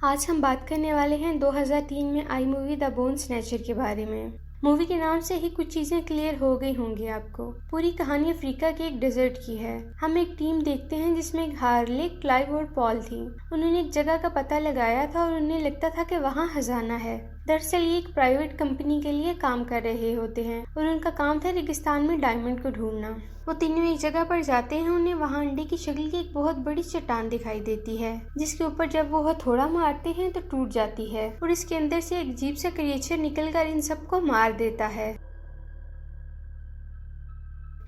आज हम बात करने वाले हैं 2003 में आई मूवी द बोन स्नैचर के बारे में। मूवी के नाम से ही कुछ चीजें क्लियर हो गई होंगी आपको। पूरी कहानी अफ्रीका के एक डेजर्ट की है। हम एक टीम देखते हैं जिसमें एक हार्ले, क्लाइव और पॉल थी। उन्होंने एक जगह का पता लगाया था और उन्हें लगता था कि वहाँ खजाना है। दरअसल ये एक प्राइवेट कंपनी के लिए काम कर रहे होते हैं और उनका काम था रेगिस्तान में डायमंड को ढूंढना। वो तीनों एक जगह पर जाते हैं। उन्हें वहाँ अंडे की शक्ल की एक बहुत बड़ी चट्टान दिखाई देती है जिसके ऊपर जब वो हथौड़ा मारते हैं तो टूट जाती है और इसके अंदर से एक अजीब सा क्रिएचर निकलकर इन सबको मार देता है।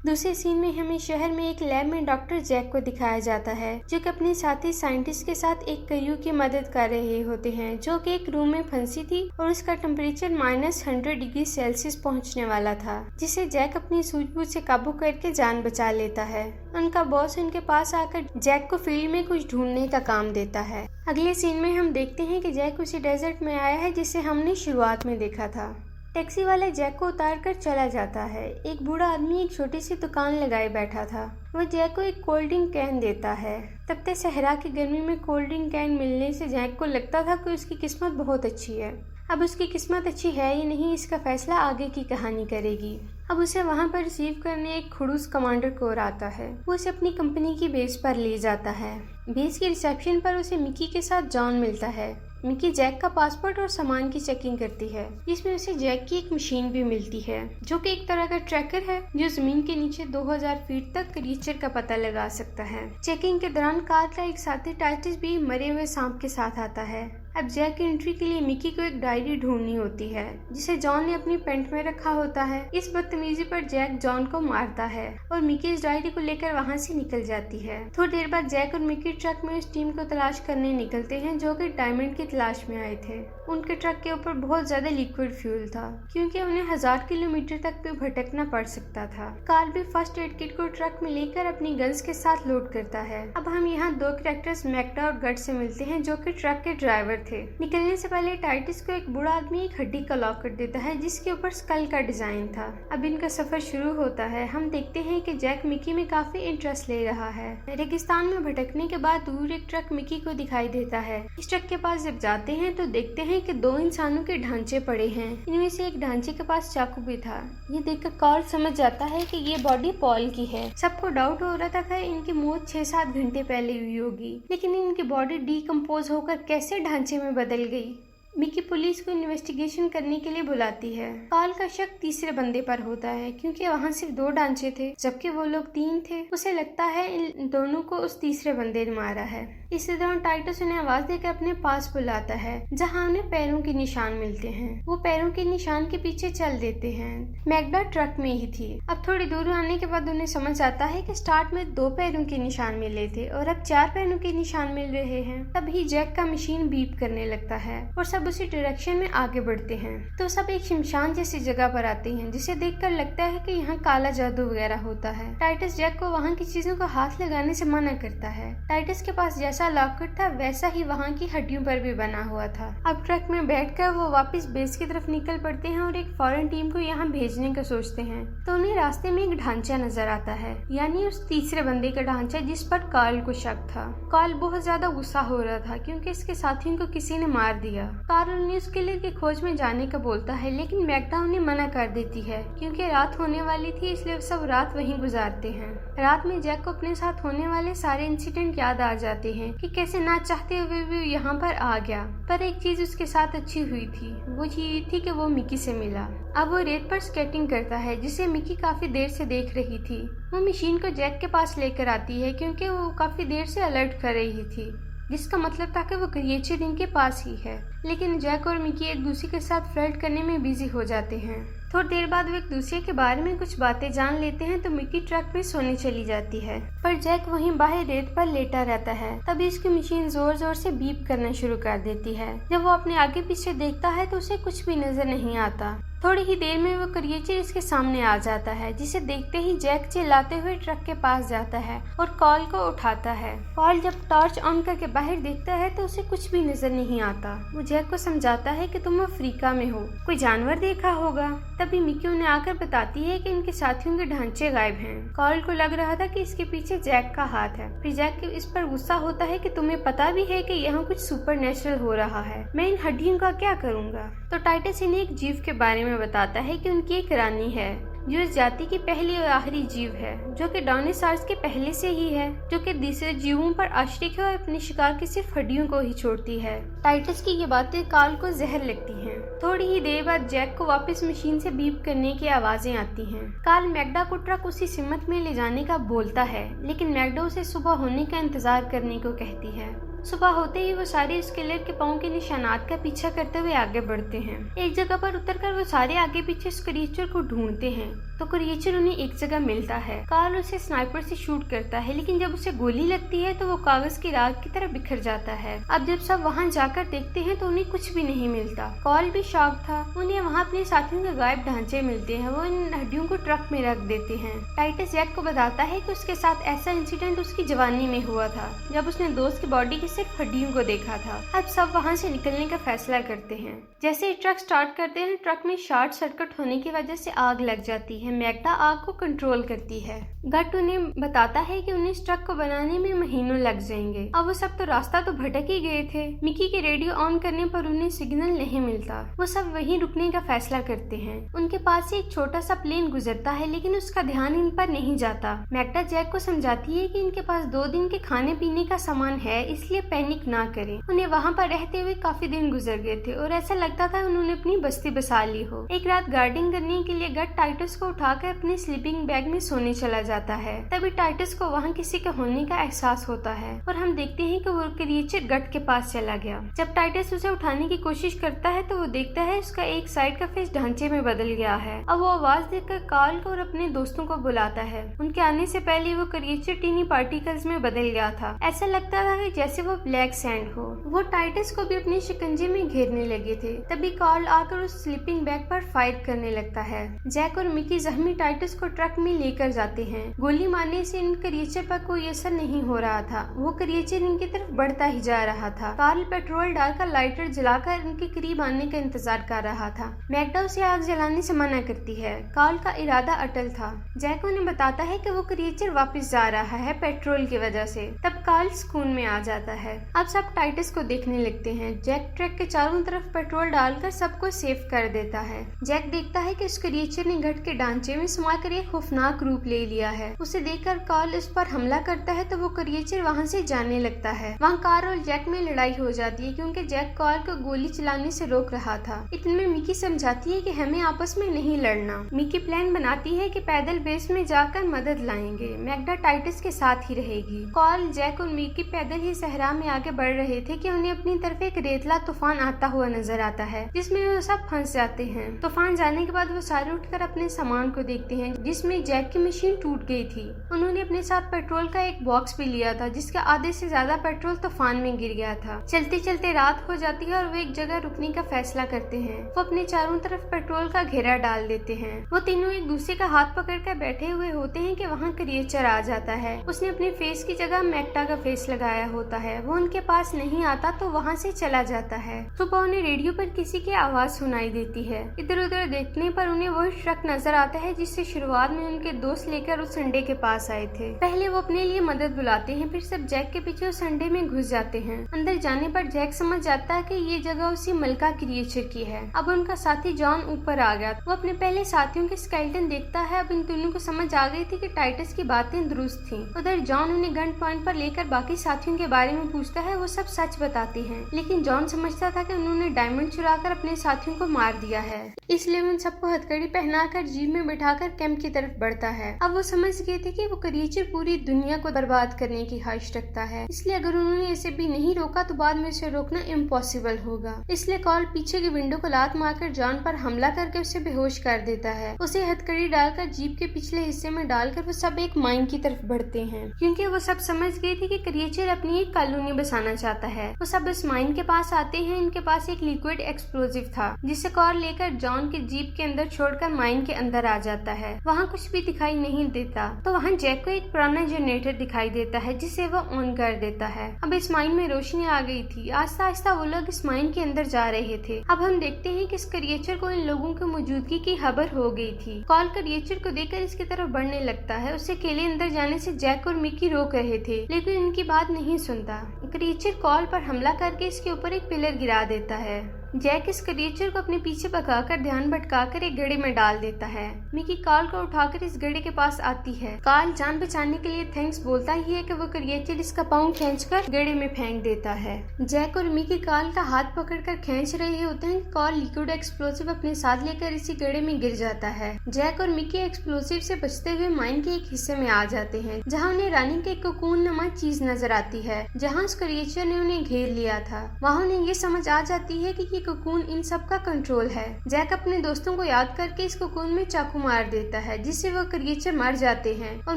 दूसरे सीन में हमें शहर में एक लैब में डॉक्टर जैक को दिखाया जाता है जो कि अपने साथी साइंटिस्ट के साथ एक क्रू की मदद कर रहे होते हैं जो कि एक रूम में फंसी थी और उसका टेम्परेचर -100 डिग्री सेल्सियस पहुंचने वाला था, जिसे जैक अपनी सूझबूझ से काबू करके जान बचा लेता है। उनका बॉस उनके पास आकर जैक को फील्ड में कुछ ढूंढने का काम देता है। अगले सीन में हम देखते हैं कि जैक उसी डेजर्ट में आया है जिसे हमने शुरुआत में देखा था। टैक्सी वाले जैक को उतार कर चला जाता है। एक बूढ़ा आदमी एक छोटी सी दुकान लगाए बैठा था। वह जैक को एक कोल्ड ड्रिंक कैन देता है। तपते सहरा की गर्मी में कोल्ड ड्रिंक कैन मिलने से जैक को लगता था कि उसकी किस्मत बहुत अच्छी है। अब उसकी किस्मत अच्छी है या नहीं, इसका फैसला आगे की कहानी करेगी। अब उसे वहाँ पर रिसीव करने एक खड़ूस कमांडर कोर आता है। वो उसे अपनी कंपनी की बेस पर ले जाता है। बेस के रिसेप्शन पर उसे मिकी के साथ जॉन मिलता है। मिकी जैक का पासपोर्ट और सामान की चेकिंग करती है, जिसमें उसे जैक की एक मशीन भी मिलती है जो कि एक तरह का ट्रैकर है जो जमीन के नीचे 2000 फीट तक क्रीचर का पता लगा सकता है। चेकिंग के दौरान कार का एक साथी टाइटस भी मरे हुए सांप के साथ आता है। अब जैक की एंट्री के लिए मिकी को एक डायरी ढूंढनी होती है जिसे जॉन ने अपनी पेंट में रखा होता है। इस बदतमीजी पर जैक जॉन को मारता है और मिकी इस डायरी को लेकर वहां से निकल जाती है। थोड़ी देर बाद जैक और मिकी ट्रक में उस टीम को तलाश करने निकलते हैं जो कि डायमंड की तलाश में आए थे। उनके ट्रक के ऊपर बहुत ज्यादा लिक्विड फ्यूल था क्योंकि उन्हें 1000 किलोमीटर तक भी भटकना पड़ सकता था। कार्ल भी फर्स्ट एड किट को ट्रक में लेकर अपनी गन्स के साथ लोड करता है। अब हम यहाँ दो कैरेक्टर्स मैक्डा और गट से मिलते हैं जो कि ट्रक के ड्राइवर थे। निकलने से पहले टाइटस को एक बूढ़ा आदमी एक हड्डी का लॉक कर देता है जिसके ऊपर स्कल का डिजाइन था। अब इनका सफर शुरू होता है। हम देखते हैं कि जैक मिकी में काफी इंटरेस्ट ले रहा है। रेगिस्तान में भटकने के बाद दूर एक ट्रक मिकी को दिखाई देता है। इस ट्रक के पास जब जाते हैं तो देखते हैं कि दो इंसानों के ढांचे पड़े हैं। इनमें से एक ढांचे के पास चाकू भी था। ये देखकर कार्ल समझ जाता है कि ये बॉडी पॉल की है। सबको डाउट हो रहा था कि इनकी मौत 6-7 घंटे पहले हुई होगी, लेकिन इनकी बॉडी डीकम्पोज होकर कैसे ढांचे में बदल गई। मिकी पुलिस को इन्वेस्टिगेशन करने के लिए बुलाती है। कार्ल का शक तीसरे बंदे पर होता है क्योंकि वहाँ सिर्फ 2 ढांचे थे जबकि वो लोग 3 थे। उसे लगता है इन दोनों को उस तीसरे बंदे ने मारा है। इसी दौरान टाइटस उन्हें आवाज देकर अपने पास बुलाता है जहाँ उन्हें पैरों के निशान मिलते हैं। वो पैरों के निशान के पीछे चल देते हैं। मैग्डा ट्रक में ही थी। अब थोड़ी दूर आने के बाद उन्हें समझ आता है कि स्टार्ट में 2 पैरों के निशान मिले थे और अब 4 पैरों के निशान मिल रहे हैं। तभी जैक का मशीन बीप करने लगता है और सब उसी डायरेक्शन में आगे बढ़ते हैं। तो सब एक शमशान जैसी जगह पर आते हैं जिसे देखकर लगता है कि यहाँ काला जादू वगैरह होता है। टाइटस जैक को वहाँ की चीजों को हाथ लगाने से मना करता है। टाइटस के पास जैसा लॉकेट था वैसा ही वहाँ की हड्डियों पर भी बना हुआ था। अब ट्रक में बैठकर वो वापस बेस की तरफ निकल पड़ते हैं और एक फॉरेन टीम को यहाँ भेजने का सोचते हैं। तो उन्हें रास्ते में एक ढांचा नजर आता है, यानी उस तीसरे बंदे का ढांचा जिस पर कार्ल को शक था। कार्ल बहुत ज्यादा गुस्सा हो रहा था क्योंकि इसके साथियों को किसी ने मार दिया। कार्ल उन्हें उसके लिए की खोज में जाने का बोलता है, लेकिन मैग्डा उन्हें मना कर देती है क्योंकि रात होने वाली थी, इसलिए सब रात वहीं गुजारते हैं। रात में जैक को अपने साथ होने वाले सारे इंसिडेंट याद आ जाते हैं कि कैसे ना चाहते हुए भी यहाँ पर आ गया। पर एक चीज उसके साथ अच्छी हुई थी, वो ये थी कि वो मिकी से मिला। अब वो रेत पर स्केटिंग करता है जिसे मिकी काफी देर से देख रही थी। वो मशीन को जैक के पास लेकर आती है क्योंकि वो काफी देर से अलर्ट कर रही थी, जिसका मतलब था कि वो क्रिएचर इनके पास ही है। लेकिन जैक और मिकी एक दूसरे के साथ फ्लर्ट करने में बिजी हो जाते हैं। थोड़ी देर बाद वो एक दूसरे के बारे में कुछ बातें जान लेते हैं तो मिकी ट्रक में सोने चली जाती है, पर जैक वहीं बाहर रेत पर लेटा रहता है। तभी इसकी मशीन जोर जोर से बीप करना शुरू कर देती है। जब वो अपने आगे पीछे देखता है तो उसे कुछ भी नजर नहीं आता। थोड़ी ही देर में वो क्रिएचर इसके सामने आ जाता है, जिसे देखते ही जैक चिल्लाते हुए ट्रक के पास जाता है और कॉल को उठाता है। कॉल जब टॉर्च ऑन करके बाहर देखता है तो उसे कुछ भी नजर नहीं आता। वो जैक को समझाता है कि तुम अफ्रीका में हो, कोई जानवर देखा होगा। तभी मिकी उन्हें आकर बताती है कि उनके साथियों के ढांचे गायब हैं। कार्ल को लग रहा था कि इसके पीछे जैक का हाथ है। फिर जैक इस पर गुस्सा होता है कि तुम्हें पता भी है कि यहाँ कुछ सुपरनेचुरल हो रहा है, मैं इन हड्डियों का क्या करूँगा। तो टाइटस इन्हें एक जीव के बारे में बताता है कि उनकी एक रानी है जो इस जाति की पहली और आखिरी जीव है, जो कि डायनासोर्स के पहले से ही है, जो कि दूसरे जीवों पर आश्रित है और अपने शिकार की सिर्फ हड्डियों को ही छोड़ती है। टाइटस की ये बातें कार्ल को जहर लगती हैं। थोड़ी ही देर बाद जैक को वापस मशीन से बीप करने की आवाजें आती हैं। कार्ल मैग्डा को ट्रक उसी सिमत में ले जाने का बोलता है, लेकिन मैग्डा उसे सुबह होने का इंतजार करने को कहती है। सुबह होते ही वो सारे उस किलर के पाँव के निशानात का पीछा करते हुए आगे बढ़ते हैं। एक जगह पर उतरकर वो सारे आगे पीछे उस क्रिएचर को ढूंढते हैं तो क्रिएचर उन्हें एक जगह मिलता है। कार्ल उसे स्नाइपर से शूट करता है, लेकिन जब उसे गोली लगती है तो वो कागज की राख की तरह बिखर जाता है। अब जब सब वहाँ जाकर देखते हैं तो उन्हें कुछ भी नहीं मिलता। कार्ल भी शॉक था। उन्हें वहाँ अपने साथियों के गायब ढांचे मिलते हैं। वो इन हड्डियों को ट्रक में रख देते हैं। टाइटस जैक को बताता है कि उसके साथ ऐसा इंसिडेंट उसकी जवानी में हुआ था, जब उसने दोस्त की बॉडी की सिर्फ हड्डियों को देखा था। अब सब वहाँ से निकलने का फैसला करते हैं। जैसे ही ट्रक स्टार्ट करते हैं, ट्रक में शॉर्ट सर्किट होने की वजह से आग लग जाती है। मैग्डा आग को कंट्रोल करती है। गट उन्हें बताता है कि उन्हें इस ट्रक को बनाने में महीनों लग जाएंगे। अब वो सब तो रास्ता तो भटक ही गए थे। मिकी के रेडियो ऑन करने पर उन्हें सिग्नल नहीं मिलता। वो सब वहीं रुकने का फैसला करते हैं। उनके पास से एक छोटा सा प्लेन गुजरता है, लेकिन उसका ध्यान इन पर नहीं जाता। मैग्डा जैक को समझाती है कि इनके पास 2 दिन के खाने पीने का सामान है, इसलिए पैनिक ना करें। उन्हें वहाँ पर रहते हुए काफी दिन गुजर गए थे और ऐसा लगता था उन्होंने अपनी बस्ती बसा ली हो। एक रात गार्डिंग करने के लिए गट टाइटस को उठाकर अपने स्लीपिंग बैग में सोने चला जाता है। तभी टाइटस को वहाँ किसी के होने का एहसास होता है और हम देखते हैं कि वो क्रिएचर गट के पास चला गया। जब टाइटस उसे उठाने की कोशिश करता है तो वो देखता है उसका एक साइड का फेस ढांचे में बदल गया है। अब वो आवाज देकर कार्ल को और अपने दोस्तों को बुलाता है। उनके आने से पहले वो क्रिएचर टीनी पार्टिकल्स में बदल गया था। ऐसा लगता था कि जैसे वो ब्लैक सैंड हो। वो टाइटस को भी अपने शिकंजे में घेरने लगे थे। तभी कार्ल आकर उस स्लीपिंग बैग पर फायर करने लगता है। जैक और मिकी जख्मी टाइटस को ट्रक में लेकर जाते हैं। गोली मारने से इन क्रिएचर पर कोई असर नहीं हो रहा था। वो क्रिएचर इनकी तरफ बढ़ता ही जा रहा था। कार्ल पेट्रोल डालकर लाइटर जलाकर इनके करीब आने का इंतजार कर रहा था। मैग्डा उसे आग जलाने से मना करती है। कार्ल का इरादा अटल था। जैक उन्हें बताता है कि वो क्रिएचर वापस जा रहा है पेट्रोल की वजह से। तब कार्ल सुकून में आ जाता है। अब सब टाइटस को देखने लगते हैं। जैक ट्रक के चारों तरफ पेट्रोल डालकर सबको सेफ कर देता है। जैक देखता है कि उस क्रिएचर ने घट के ढांचे में समाकर एक खौफनाक रूप ले लिया है। उसे देखकर कार्ल उस पर हमला करता है तो वो क्रिएचर वहाँ से जाने लगता है। वहाँ कार्ल और जैक में लड़ाई हो जाती है क्योंकि जैक कार्ल को गोली चलाने से रोक रहा था। इतने में मिकी समझाती है कि हमें आपस में नहीं लड़ना। मिकी प्लान बनाती है कि पैदल बेस में जाकर मदद लाएंगे। मैग्डा टाइटस के साथ ही रहेगी। कार्ल, जैक और मिकी पैदल ही सहरा में आगे बढ़ रहे थे कि उन्हें अपनी तरफ एक रेतला तूफान आता हुआ नजर आता है, जिसमें वो सब फंस जाते हैं। तूफान जाने के बाद वो सारे उठकर अपने सामान को देखते हैं, जिसमें जैक की मशीन टूट गई थी। उन्होंने अपने साथ पेट्रोल का एक बॉक्स भी लिया था, जिसका आधे से ज्यादा पेट्रोल तूफान में गिर गया था। चलते चलते रात हो जाती है और वो एक जगह रुकने का फैसला करते हैं। वो अपने चारों तरफ पेट्रोल का घेरा डाल देते हैं। वो तीनों एक दूसरे का हाथ पकड़कर बैठे हुए होते हैं कि वहाँ क्रिएचर आ जाता है। उसने अपने फेस की जगह मैग्डा का फेस लगाया होता है। वो उनके पास नहीं आता तो वहाँ से चला जाता है। सुबह उन्हें रेडियो पर किसी की आवाज सुनाई देती है। इधर उधर देखने पर उन्हें वही ट्रक नजर आता है जिससे शुरुआत में उनके दोस्त लेकर उस संडे के पास आए थे। पहले वो अपने लिए मदद बुलाते हैं, फिर सब जैक के पीछे उस संडे में घुस जाते हैं। अंदर जाने पर जैक समझ जाता है कि ये जगह उसी मलका क्रिएचर की है। अब उनका साथी जॉन ऊपर आ गया। वो अपने पहले साथियों के स्केलेटन देखता है। अब इन दोनों को समझ आ गई थी कि टाइटस की बातें दुरुस्त थी। उधर जॉन उन्हें गन पॉइंट पर लेकर बाकी साथियों के बारे में पूछता है। वो सब सच बताते हैं, लेकिन जॉन समझता था कि उन्होंने डायमंड चुराकर अपने साथियों को मार दिया है, इसलिए उन सबको हथकड़ी पहनाकर जीप में बिठाकर कैंप की तरफ बढ़ता है। अब वो समझ गए थे कि वो क्रिएचर पूरी दुनिया को बर्बाद करने की ख्वाहिश रखता है, इसलिए अगर उन्होंने इसे भी नहीं रोका तो बाद में इसे रोकना इम्पॉसिबल होगा। इसलिए कार्ल पीछे की विंडो को लात मारकर जॉन पर हमला करके उसे बेहोश कर देता है। उसे हथकड़ी डालकर जीप के पिछले हिस्से में डालकर वो सब एक माइन की तरफ बढ़ते हैं, क्योंकि वो सब समझ गए थे कि क्रिएचर अपनी एक कॉलोनी बसाना चाहता है। वो सब इस माइन के पास आते हैं। इनके पास एक लिक्विड एक्सप्लोजिव था जिसे कार्ल लेकर जॉन के जीप के अंदर छोड़कर माइन के अंदर आ जाता है। वहाँ कुछ भी दिखाई नहीं देता तो वहाँ जैक को एक पुराना जनरेटर दिखाई देता है जिसे वो ऑन कर देता है। अब इस माइन में रोशनी आ गई थी। आहिस्ता आहिस्ता वो लोग इस माइन के अंदर जा रहे थे। अब हम देखते हैं कि इस क्रिएचर को इन लोगों की मौजूदगी की खबर हो गई थी। कार्ल क्रिएचर को देखकर इसकी तरफ बढ़ने लगता है। उसे अकेले अंदर जाने से जैक और मिकी रोक रहे थे लेकिन इनकी बात नहीं सुनता। क्रिएचर कार्ल पर हमला करके इसके ऊपर एक पिलर गिरा देता है। जैक इस क्रिएचर को अपने पीछे भगाकर ध्यान भटकाकर एक गड्ढे में डाल देता है। मिकी कार्ल को उठाकर इस गड्ढे के पास आती है। कार्ल जान बचाने के लिए थैंक्स बोलता ही है कि वो क्रिएचर इसका पाँव खींचकर गड्ढे में फेंक देता है। जैक और मिकी कार्ल का हाथ पकड़कर खींच रहे होते हैं कि कार्ल लिक्विड एक्सप्लोसिव अपने साथ लेकर इसी गड्ढे में गिर जाता है। जैक और मिकी एक्सप्लोसिव से बचते हुए माइन के एक हिस्से में आ जाते हैं जहाँ उन्हें रानी के कोकून नमा चीज नजर आती है जहाँ उस क्रिएचर ने उन्हें घेर लिया था। वहाँ उन्हें ये समझ आ जाती है कि ये कोकून इन सब का कंट्रोल है। जैक अपने दोस्तों को याद करके इस कोकून में चाकू मार देता है जिससे वो क्रिएचर मर जाते हैं और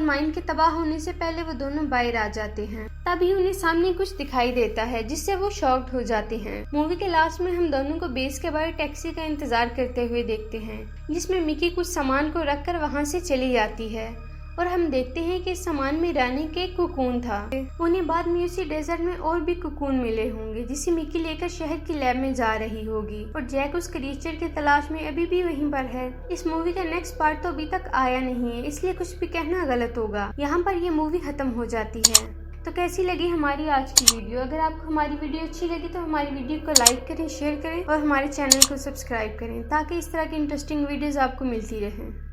माइन के तबाह होने से पहले वो दोनों बाहर आ जाते हैं। तभी उन्हें सामने कुछ दिखाई देता है जिससे वो शॉक्ड हो जाते हैं। मूवी के लास्ट में हम दोनों को बेस के बाहर टैक्सी का इंतजार करते हुए देखते हैं जिसमें मिकी कुछ सामान को रखकर वहाँ से चली जाती है और हम देखते हैं कि इस सामान में रानी के कोकून था। उन्हें बाद में उसी डेजर्ट में और भी कोकून मिले होंगे जिसे मिकी लेकर शहर की लैब में जा रही होगी और जैक उस क्रिएचर की तलाश में अभी भी वहीं पर है। इस मूवी का नेक्स्ट पार्ट तो अभी तक आया नहीं है इसलिए कुछ भी कहना गलत होगा। यहाँ पर ये मूवी खत्म हो जाती है। तो कैसी लगी हमारी आज की वीडियो? अगर आपको हमारी वीडियो अच्छी लगी तो हमारी वीडियो को लाइक करें, शेयर करें और हमारे चैनल को सब्सक्राइब करें ताकि इस तरह की इंटरेस्टिंग वीडियोस आपको मिलती रहें।